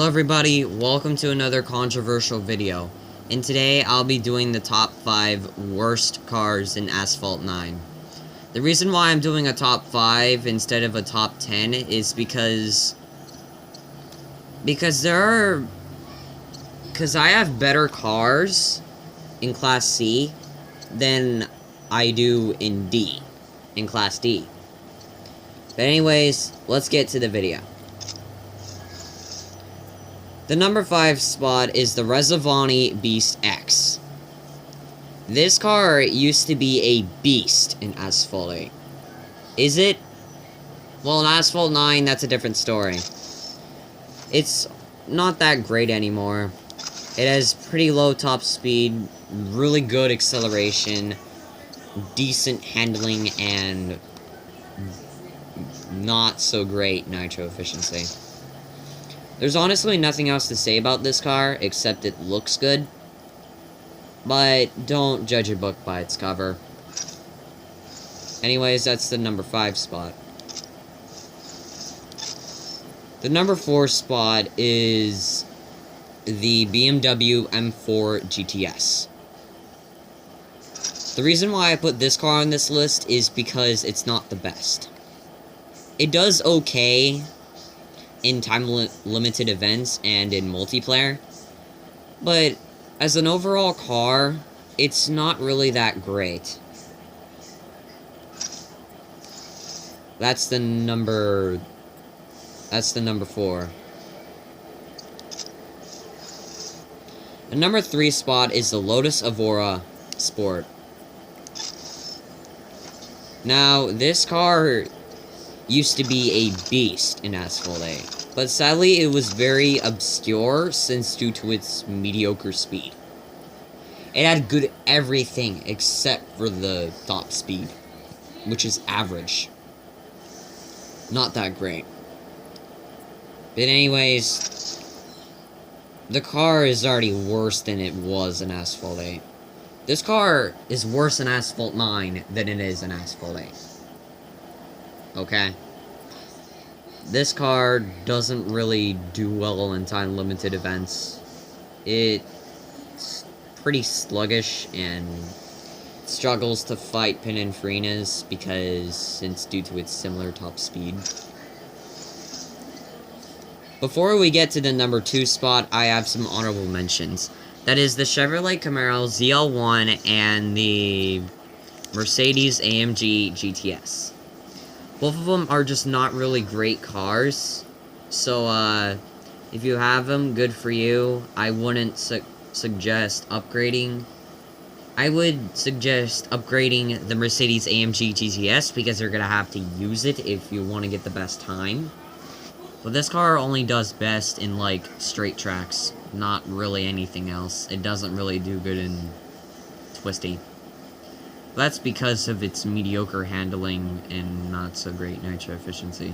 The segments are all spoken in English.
Hello everybody, welcome to another controversial video. And today I'll be doing the top 5 worst cars in Asphalt 9. The reason why I'm doing a top 5 instead of a top 10 is because I have better cars in Class C than I do in Class D. But anyways, let's get to the video. The number 5 spot is the Rezavani Beast X. This car used to be a beast in Asphalt 8. Is it? Well, in Asphalt 9, that's a different story. It's not that great anymore. It has pretty low top speed, really good acceleration, decent handling, and not so great nitro efficiency. There's honestly nothing else to say about this car, except it looks good. But don't judge a book by its cover. Anyways, that's the number 5 spot. The number 4 spot is the BMW M4 GTS. The reason why I put this car on this list is because it's not the best. It does okay in time-limited events and in multiplayer, but as an overall car, it's not really that great. That's the number 4. The number 3 spot is the Lotus Evora Sport. Now, this car used to be a beast in Asphalt 8, but sadly it was very obscure due to its mediocre speed. It had good everything except for the top speed, which is average. Not that great. But anyways, the car is already worse than it was in Asphalt 8. This car is worse in Asphalt 9 than it is in Asphalt 8. Okay? This car doesn't really do well in time-limited events. It's pretty sluggish and struggles to fight Pininfarinas since due to its similar top speed. Before we get to the number 2 spot, I have some honorable mentions. That is the Chevrolet Camaro ZL1 and the Mercedes AMG GTS. Both of them are just not really great cars, so if you have them, good for you. I wouldn't suggest upgrading. I would suggest upgrading the Mercedes AMG GTS because you're gonna have to use it if you want to get the best time. But this car only does best in, like, straight tracks, not really anything else. It doesn't really do good in twisty. That's because of its mediocre handling and not so great nitro efficiency.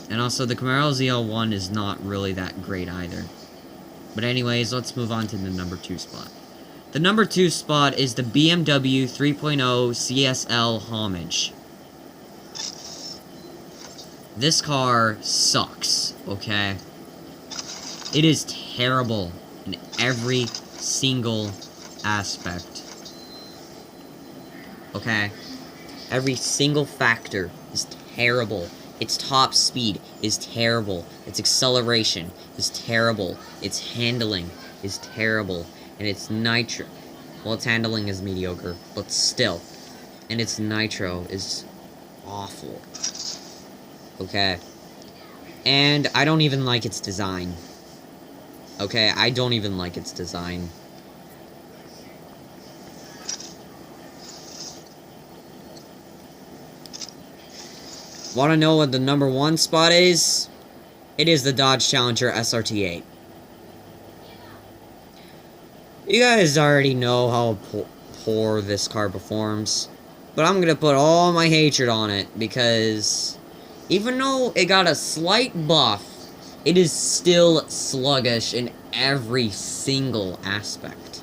And also, the Camaro ZL1 is not really that great either. But anyways, let's move on to the number 2 spot. The number 2 spot is the BMW 3.0 CSL Homage. This car sucks, okay? It is terrible in every single aspect. Okay? Every single factor is terrible. Its top speed is terrible. Its acceleration is terrible. Its handling is terrible. And its nitro, well, its handling is mediocre, but still. And its nitro is awful. Okay? And I don't even like its design. Okay, I don't even like its design. Want to know what the number 1 spot is? It is the Dodge Challenger SRT8. You guys already know how poor this car performs, but I'm gonna put all my hatred on it because even though it got a slight buff, it is still sluggish in every single aspect.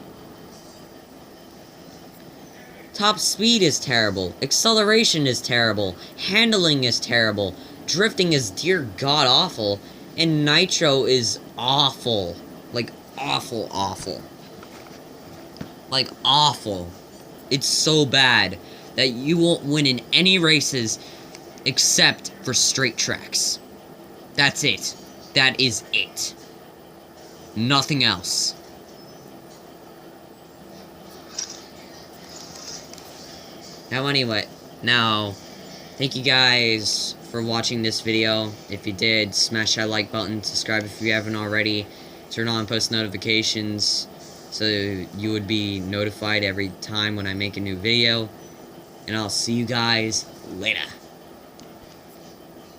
Top speed is terrible. Acceleration is terrible. Handling is terrible. Drifting is dear god awful. And Nitro is awful. Like, awful, awful. Like, awful. It's so bad that you won't win in any races except for straight tracks. That's it. That is it. Nothing else. Now, thank you guys for watching this video. If you did, smash that like button, subscribe if you haven't already, turn on post notifications so you would be notified every time when I make a new video, and I'll see you guys later.